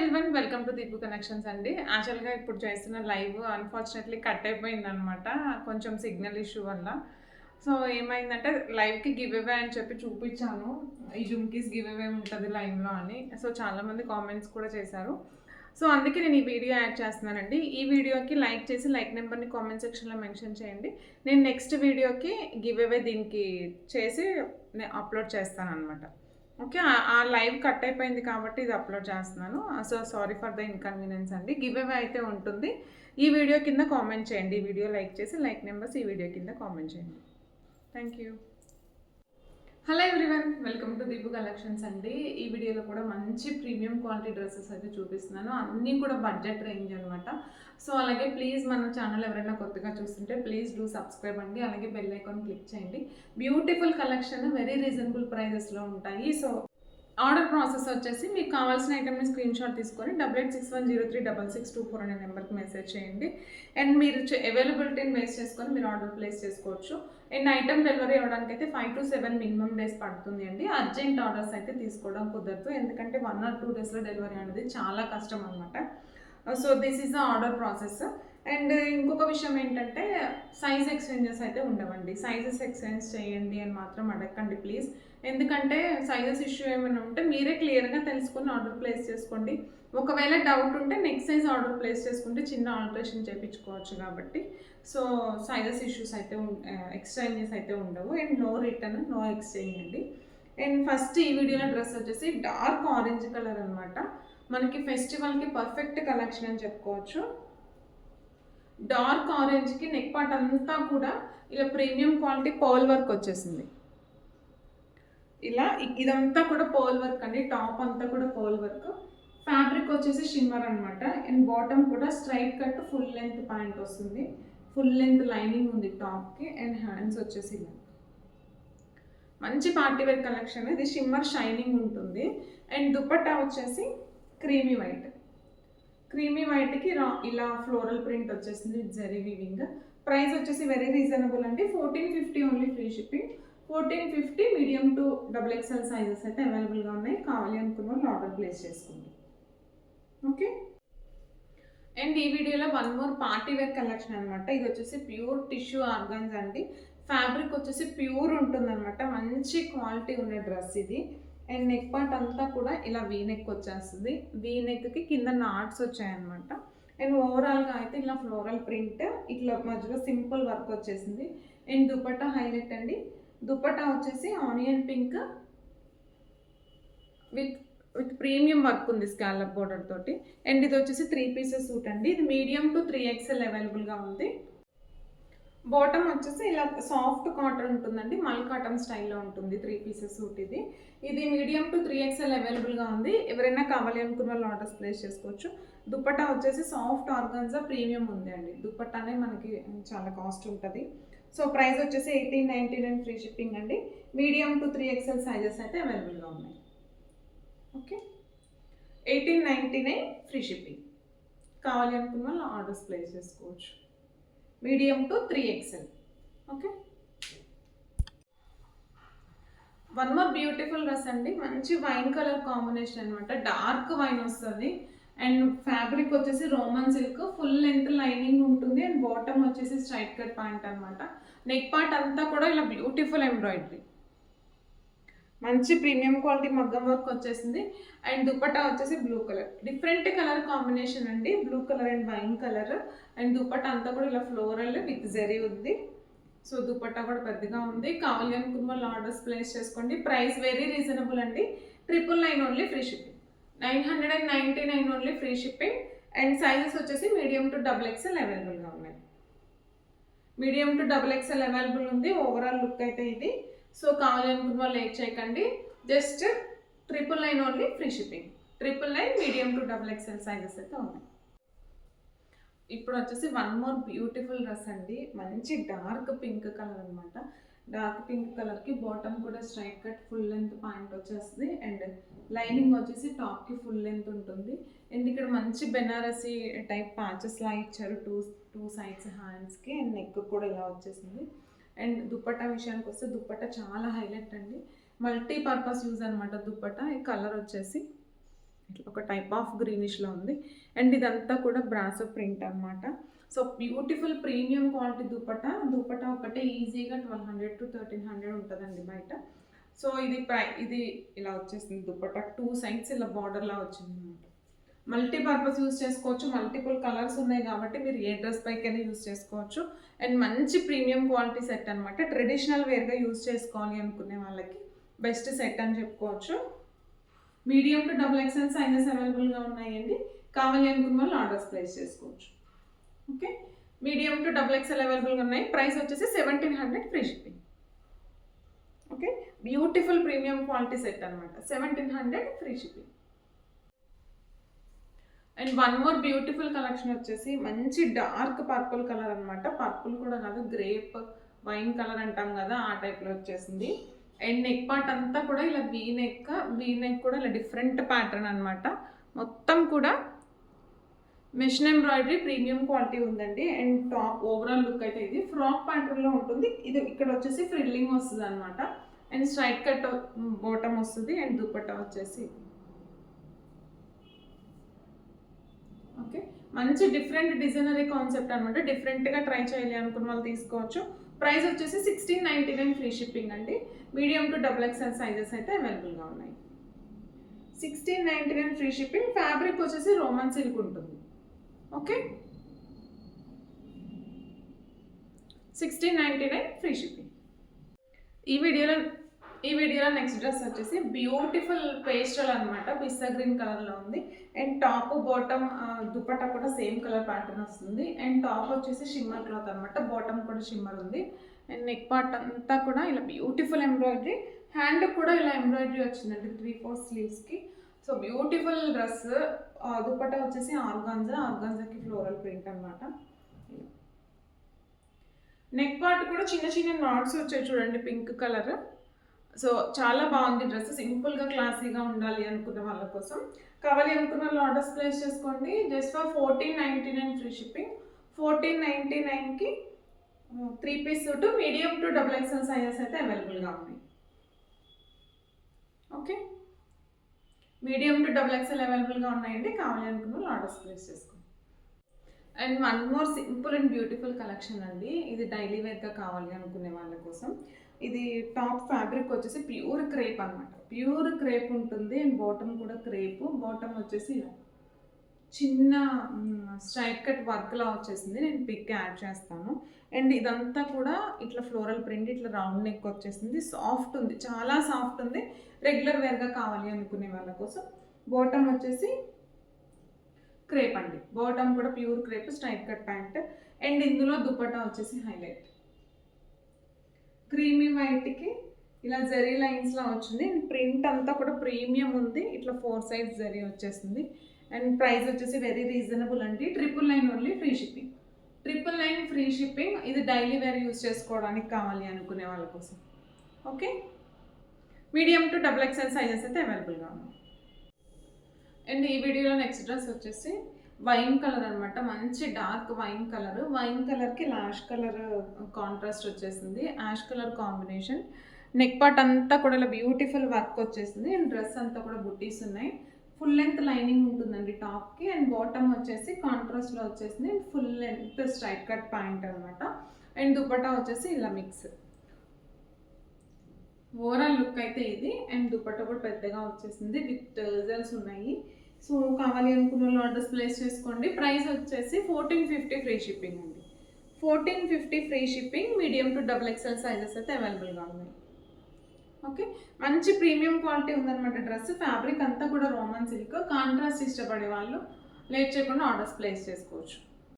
Everyone welcome to Deepu connections అండి. యాక్చువల్‌గా ఇప్పుడు చేస్తున్న లైవ్ అన్‌ఫార్చునేట్‌లీ కట్ అయిపోయిందనమాట. కొంచెం సిగ్నల్ ఇష్యూ వల్ల. సో, ఏమైందంటే లైవ్‌కి గివ్ అవే అని చెప్పి చూపించాను. ఈ జుమ్కీస్ గివ్ అవే ఉంటది లైవ్‌లో అని. సో, చాలామంది కామెంట్స్ కూడా చేశారు. సో, అందుకే నేను ఈ వీడియో యాడ్ చేస్తున్నానండి. ఈ వీడియోకి లైక్ చేసి లైక్ నెంబర్‌ని కామెంట్ సెక్షన్‌లో మెన్షన్ చేయండి. నేను నెక్స్ట్ వీడియోకి గివ్ అవే దీనికి చేసి అప్లోడ్ చేస్తాననమాట. ఓకే. ఆ లైవ్ కట్ అయిపోయింది కాబట్టి ఇది అప్లోడ్ చేస్తున్నాను. So, sorry for the inconvenience అండి. గివ్ అవే అయితే ఉంటుంది. ఈ వీడియో కింద కామెంట్ చేయండి. ఈ వీడియో లైక్ చేసి లైక్ నెంబర్స్ ఈ వీడియో కింద కామెంట్ చేయండి. Thank you. Hello everyone welcome to Deepu collections అండి. ఈ వీడియోలో కూడా మంచి ప్రీమియం క్వాలిటీ డ్రెస్సెస్ అయితే చూపిస్తున్నాను. అన్నీ కూడా బడ్జెట్ రేంజ్ అనమాట. సో, అలాగే ప్లీజ్ మన ఛానల్ ఎవరైనా కొత్తగా చూస్తుంటే ప్లీజ్ డూ సబ్స్క్రైబ్ అండి. అలాగే బెల్ ఐకాన్ క్లిక్ చేయండి. బ్యూటిఫుల్ కలెక్షన్ వెరీ రీజనబుల్ ప్రైజెస్లో ఉంటాయి. సో, ఆర్డర్ ప్రాసెస్ వచ్చేసి మీకు కావాల్సిన ఐటమ్ని స్క్రీన్ షాట్ తీసుకొని 8861036624 అనే నెంబర్కి మెసేజ్ చేయండి. అండ్ మీరు అవైలబిలిటీని బేస్ చేసుకొని మీరు ఆర్డర్ ప్లేస్ చేసుకోవచ్చు. అండ్ ఐటమ్ డెలివరీ అవ్వడానికి అయితే 5 to 7 మినిమం డేస్ పడుతుంది అండి. అర్జెంట్ ఆర్డర్స్ అయితే తీసుకోవడం కుదరదు, ఎందుకంటే 1 or 2 డేస్లో డెలివరీ అనేది చాలా కష్టం అనమాట. So this is the order process. And ఇంకొక విషయం ఏంటంటే సైజ్ ఎక్స్చేంజెస్ అయితే ఉండవండి. సైజెస్ ఎక్స్చేంజ్ చేయండి అని మాత్రం అడగండి ప్లీజ్. ఎందుకంటే సైజెస్ ఇష్యూ ఏమైనా ఉంటే మీరే క్లియర్గా తెలుసుకొని ఆర్డర్ ప్లేస్ చేసుకోండి. ఒకవేళ డౌట్ ఉంటే నెక్స్ట్ సైజ్ ఆర్డర్ ప్లేస్ చేసుకుంటే చిన్న ఆల్టరేషన్ చేయించుకోవచ్చు కాబట్టి. సో సైజెస్ ఇష్యూస్ అయితే ఎక్స్చేంజెస్ అయితే ఉండవు. And no return no exchange అండి. అండ్ ఫస్ట్ ఈ వీడియోలో డ్రెస్ వచ్చేసి డార్క్ ఆరెంజ్ కలర్ అనమాట. మనకి ఫెస్టివల్కి పర్ఫెక్ట్ కలెక్షన్ అని చెప్పుకోవచ్చు. డార్క్ ఆరెంజ్కి నెక్ పార్ట్ అంతా కూడా ఇలా ప్రీమియం క్వాలిటీ పర్ల్ వర్క్ వచ్చేసింది. ఇలా ఇదంతా కూడా పర్ల్ వర్క్ అండి. టాప్ అంతా కూడా పర్ల్ వర్క్. ఫ్యాబ్రిక్ వచ్చేసి షిమ్మర్ అనమాట. అండ్ బాటమ్ కూడా straight cut full length pant వస్తుంది. ఫుల్ లెంత్ లైనింగ్ ఉంది టాప్కి. అండ్ హ్యాండ్స్ వచ్చేసి ఇలా మంచి పార్టీ వేర్ కలెక్షన్. ఇది షిమ్మర్ షైనింగ్ ఉంటుంది. అండ్ దుపట్టా వచ్చేసి క్రీమీ వైట్. క్రీమీ వైట్కి ఇలా ఫ్లోరల్ ప్రింట్ వచ్చేసింది జరీ వీవింగ్. ప్రైస్ వచ్చేసి వెరీ రీజనబుల్ అండి. 1450 only free shipping. 1450 medium to XXL sizes అయితే అవైలబుల్గా ఉన్నాయి. కావాలి అనుకున్న వాళ్ళు ఆర్డర్ ప్లేస్ చేసుకోండి. ఓకే. అండ్ ఈ వీడియోలో one more party wear collection అనమాట. ఇది వచ్చేసి ప్యూర్ టిష్యూ ఆర్గాన్స్ అండి. ఫ్యాబ్రిక్ వచ్చేసి ప్యూర్ ఉంటుందన్నమాట. మంచి క్వాలిటీ ఉన్న డ్రెస్ ఇది. అండ్ నెక్ పార్ట్ అంతా కూడా ఇలా వీ నెక్ వచ్చేస్తుంది. వీ నెక్కి కింద నాట్స్ వచ్చాయన్నమాట. అండ్ ఓవరాల్గా అయితే ఇలా ఫ్లోరల్ ప్రింట్, ఇట్లా మధ్యలో సింపుల్ వర్క్ వచ్చేసింది. అండ్ దుపట్టా హైలైట్ అండి. దుపట్టా వచ్చేసి onion pink with premium work ఉంది స్కాలప్ బోర్డర్ తోటి. అండ్ ఇది వచ్చేసి 3 పీసెస్ సూట్ అండి. ఇది మీడియం టు 3XL అవైలబుల్గా ఉంది. బాటమ్ వచ్చేసి ఇలా సాఫ్ట్ కాటన్ ఉంటుందండి. మల్ కాటన్ స్టైల్లో ఉంటుంది. 3 పీసెస్ సూట్ ఇది. ఇది మీడియం టు 3XL అవైలబుల్గా ఉంది. ఎవరైనా కావాలి అనుకున్న వాళ్ళు ఆర్డర్స్ ప్లేస్ చేసుకోవచ్చు. దుపట్టా వచ్చేసి సాఫ్ట్ ఆర్గాన్జా ప్రీమియం ఉంది అండి. దుపట్టానే మనకి చాలా కాస్ట్ ఉంటుంది. సో ప్రైస్ వచ్చేసి 1899 ఫ్రీ షిప్పింగ్ అండి. మీడియం టు 3XL సైజెస్ అయితే అవైలబుల్గా ఉన్నాయి. ఓకే. 1899 free shipping. కావాలి అనుకున్న వాళ్ళు ఆర్డర్స్ ప్లేస్ చేసుకోవచ్చు. Medium to 3XL. Okay. One more beautiful dress అండి. మంచి వైన్ కలర్ కాంబినేషన్ అనమాట. డార్క్ వైన్ వస్తుంది. అండ్ ఫ్యాబ్రిక్ వచ్చేసి Roman silk, full length lining ఉంటుంది. అండ్ బాటమ్ వచ్చేసి స్ట్రైట్ కట్ ప్యాంట్ అనమాట. నెక్ పార్ట్ అంతా కూడా ఇలా బ్యూటిఫుల్ ఎంబ్రాయిడరీ, మంచి ప్రీమియం క్వాలిటీ మగ్గం వర్క్ వచ్చేసింది. అండ్ దుపట్టా వచ్చేసి blue colour, different colour combination అండి. Blue colour and wine colour. And dupatta అంతా కూడా ఇలా ఫ్లోరల్ విత్ జరీ ఉంది. సో దుపట్టా కూడా పెద్దగా ఉంది. కావాలి అనుకున్న వాళ్ళు ఆర్డర్స్ ప్లేస్ చేసుకోండి. ప్రైస్ వెరీ రీజనబుల్ అండి. 999 only free shipping. 999 only free shipping. And sizes వచ్చేసి మీడియం టు XXL అవైలబుల్గా ఉన్నాయి. మీడియం టు XXL అవైలబుల్ ఉంది. ఓవరాల్ లుక్ అయితే ఇది. సో కావాలి అనుకున్న వాళ్ళు లేట్ చేయకండి. Just 999 only free shipping. 999 medium to XXL sizes అయితే ఉన్నాయి. ఇప్పుడు వచ్చేసి వన్ మోర్ బ్యూటిఫుల్ డ్రెస్ అండి. మంచి డార్క్ పింక్ కలర్ అనమాట. డార్క్ పింక్ కలర్కి బాటమ్ కూడా straight cut full length pant వచ్చేస్తుంది. అండ్ లైనింగ్ వచ్చేసి టాప్కి ఫుల్ లెంత్ ఉంటుంది. అండ్ ఇక్కడ మంచి బెనారసీ టైప్ ప్యాచెస్ లా ఇచ్చారు టూ సైడ్స్ హ్యాండ్స్కి. అండ్ నెక్ కూడా ఇలా వచ్చేసింది. అండ్ దుపట్టా విషయానికి వస్తే దుపట్టా చాలా హైలైట్ అండి. మల్టీ పర్పస్ యూజ్ అనమాట దుపట్టా. ఈ కలర్ వచ్చేసి ఇట్లా ఒక ఒక టైప్ ఆఫ్ గ్రీనిష్లో ఉంది. అండ్ ఇదంతా కూడా బ్రాసో ప్రింట్ అనమాట. So beautiful premium quality dupatta ఒకటే ఈజీగా 1200 to 1300 ఉంటుందండి బయట. సో ఇది ఇలా వచ్చేసింది దుపట్టా. 2 సైడ్స్ ఇలా బార్డర్లా వచ్చింది అనమాట. మల్టీపర్పస్ యూస్ చేసుకోవచ్చు. మల్టిపుల్ కలర్స్ ఉన్నాయి కాబట్టి మీరు ఏ డ్రెస్ పైకైనా యూస్ చేసుకోవచ్చు. అండ్ మంచి ప్రీమియం క్వాలిటీ సెట్ అనమాట. ట్రెడిషనల్ వేర్గా యూస్ చేసుకోవాలి అనుకునే వాళ్ళకి బెస్ట్ సెట్ అని చెప్పుకోవచ్చు. మీడియం టు XXL సైజెస్ అవైలబుల్గా ఉన్నాయండి. కావాలి అనుకున్న వాళ్ళు ఆర్డర్స్ ప్లేస్ చేసుకోవచ్చు. ఓకే, మీడియం టు XXL అవైలబుల్గా ఉన్నాయి. ప్రైస్ వచ్చేసి 1700 free shipping. Okay, beautiful premium quality set అనమాట. 1700 free shipping. And one more beautiful collection వచ్చేసి మంచి డార్క్ పర్పుల్ కలర్ అనమాట. పర్పుల్ కూడా కాదు, గ్రేప్ వైన్ కలర్ అంటాం కదా, ఆ టైప్లో వచ్చేసింది. అండ్ నెక్ పార్ట్ అంతా కూడా ఇలా వీ నెక్ కూడా ఇలా డిఫరెంట్ ప్యాటర్న్ అనమాట. మొత్తం కూడా మెషిన్ ఎంబ్రాయిడరీ ప్రీమియం క్వాలిటీ ఉందండి. అండ్ టాప్ ఓవరాల్ లుక్ అయితే ఇది ఫ్రాక్ ప్యాటర్న్లో ఉంటుంది. ఇది ఇక్కడ వచ్చేసి ఫ్రిల్లింగ్ వస్తుంది అనమాట. అండ్ స్ట్రైట్ కట్ బాటమ్ వస్తుంది. అండ్ దుపట్టా వచ్చేసి ఓకే, మంచి డిఫరెంట్ డిజైనరీ కాన్సెప్ట్ అనమాట. డిఫరెంట్గా ట్రై చేయాలి అనుకున్న వాళ్ళు తీసుకోవచ్చు. ప్రైస్ వచ్చేసి 1699 ఫ్రీ షిప్పింగ్ అండి. మీడియం టు XXL సైజెస్ అయితే అవైలబుల్గా ఉన్నాయి. 1699 ఫ్రీ షిప్పింగ్. ఫ్యాబ్రిక్ వచ్చేసి రోమన్ సిల్క్ ఉంటుంది. Okay, 1699 free shipping. ఈ వీడియోలో నెక్స్ట్ డ్రెస్ వచ్చేసి బ్యూటిఫుల్ పేస్టల్ అనమాట. పిస్తా గ్రీన్ కలర్లో ఉంది. అండ్ టాప్ బాటమ్ దుపట్టా కూడా సేమ్ కలర్ ప్యాటర్న్ వస్తుంది. అండ్ టాప్ వచ్చేసి షిమ్మర్ క్లాత్ అనమాట. బాటమ్ కూడా షిమ్మర్ ఉంది. అండ్ నెక్ పార్ట్ అంతా కూడా ఇలా బ్యూటిఫుల్ ఎంబ్రాయిడరీ. హ్యాండ్ కూడా ఇలా ఎంబ్రాయిడరీ వచ్చిందండి 3/4 స్లీవ్స్కి. So beautiful dress. దుపట్టా వచ్చేసి ఆర్గాన్జాకి ఫ్లోరల్ ప్రింట్ అనమాట. నెక్ పార్ట్ కూడా చిన్న చిన్న నాట్స్ వచ్చాయి చూడండి, పింక్ కలర్. సో చాలా బాగుంది డ్రెస్. సింపుల్గా క్లాసీగా ఉండాలి అనుకున్న వాళ్ళ కోసం. కావాలి అనుకున్న వాళ్ళు ఆర్డర్స్ ప్లేస్ చేసుకోండి. Just for 1499 free shipping. 1499కి 3 piece suit medium to XXL sizes అయితే అవైలబుల్గా ఉన్నాయి. ఓకే, మీడియం టు XXL అవైలబుల్గా ఉన్నాయండి. కావాలి అనుకున్న వాళ్ళు ఆర్డర్స్ ప్లేస్ చేసుకోండి. And one more simple and beautiful collection అండి. ఇది డైలీ వేర్గా కావాలి అనుకునే వాళ్ళ కోసం. ఇది టాప్ ఫ్యాబ్రిక్ వచ్చేసి ప్యూర్ క్రేప్ అనమాట. ప్యూర్ క్రేప్ ఉంటుంది. అండ్ బాటమ్ కూడా క్రేప్. బాటమ్ వచ్చేసి చిన్న స్ట్రైట్ కట్ వర్క్లా వచ్చేసింది. నేను పిక్ యాడ్ చేస్తాను. అండ్ ఇదంతా కూడా ఇట్లా ఫ్లోరల్ ప్రింట్, ఇట్లా రౌండ్ నెక్ వచ్చేసింది. సాఫ్ట్ ఉంది, చాలా సాఫ్ట్ ఉంది. రెగ్యులర్ వేర్గా కావాలి అనుకునే వాళ్ళ కోసం. బాటమ్ వచ్చేసి క్రేప్ అండి. బాటమ్ కూడా pure crepe, straight cut pant. And ఇందులో దుపట్టా వచ్చేసి హైలైట్ క్రీమీ వైట్కి ఇలా జరీ లైన్స్లా వచ్చింది. అండ్ ప్రింట్ అంతా కూడా ప్రీమియం ఉంది. ఇట్లా 4 సైడ్స్ జరీ వచ్చేసింది. అండ్ ప్రైస్ వచ్చేసి వెరీ రీజనబుల్ అండి. 999 only free shipping. 999 free shipping. ఇది డైలీ వేర్ యూస్ చేసుకోవడానికి కావాలి అనుకునే వాళ్ళ కోసం. Okay, medium to XXL sizes అయితే అవైలబుల్గా ఉన్నాయి. అండ్ ఈ వీడియోలో నెక్స్ట్ డ్రెస్ వచ్చేసి వైన్ కలర్ అనమాట. మంచి డార్క్ వైన్ కలర్. వైన్ కలర్కి యాష్ కలర్ కాంట్రాస్ట్ వచ్చేసింది. Ash colour combination. Neck part అంతా కూడా ఇలా బ్యూటిఫుల్ వర్క్ వచ్చేసింది. అండ్ డ్రెస్ అంతా కూడా బుట్టీస్ ఉన్నాయి. ఫుల్ లెంత్ లైనింగ్ ఉంటుందండి టాప్కి. అండ్ బాటమ్ వచ్చేసి కాంట్రాస్ట్లో వచ్చేసింది. Full length straight cut pant అనమాట. అండ్ దుపట్టా వచ్చేసి ఇలా మిక్స్. ఓవరాల్ లుక్ అయితే ఇది. అండ్ దుపట్టా కూడా పెద్దగా వచ్చేసింది విత్ టర్జల్స్ ఉన్నాయి. సో కావాలి అనుకున్న వాళ్ళు ఆర్డర్స్ ప్లేస్ చేసుకోండి. ప్రైస్ వచ్చేసి 1450 ఫ్రీ షిప్పింగ్ అండి. 1450 free shipping. Medium to XXL sizes అయితే అవైలబుల్గా ఉన్నాయి. ఓకే, మంచి ప్రీమియం క్వాలిటీ ఉందన్నమాట డ్రెస్. ఫ్యాబ్రిక్ అంతా కూడా రోమన్ సిల్క్. కాంట్రాస్ట్ ఇష్టపడే వాళ్ళు లేట్ చేయకుండా ఆర్డర్స్ ప్లేస్ చేసుకోవచ్చు.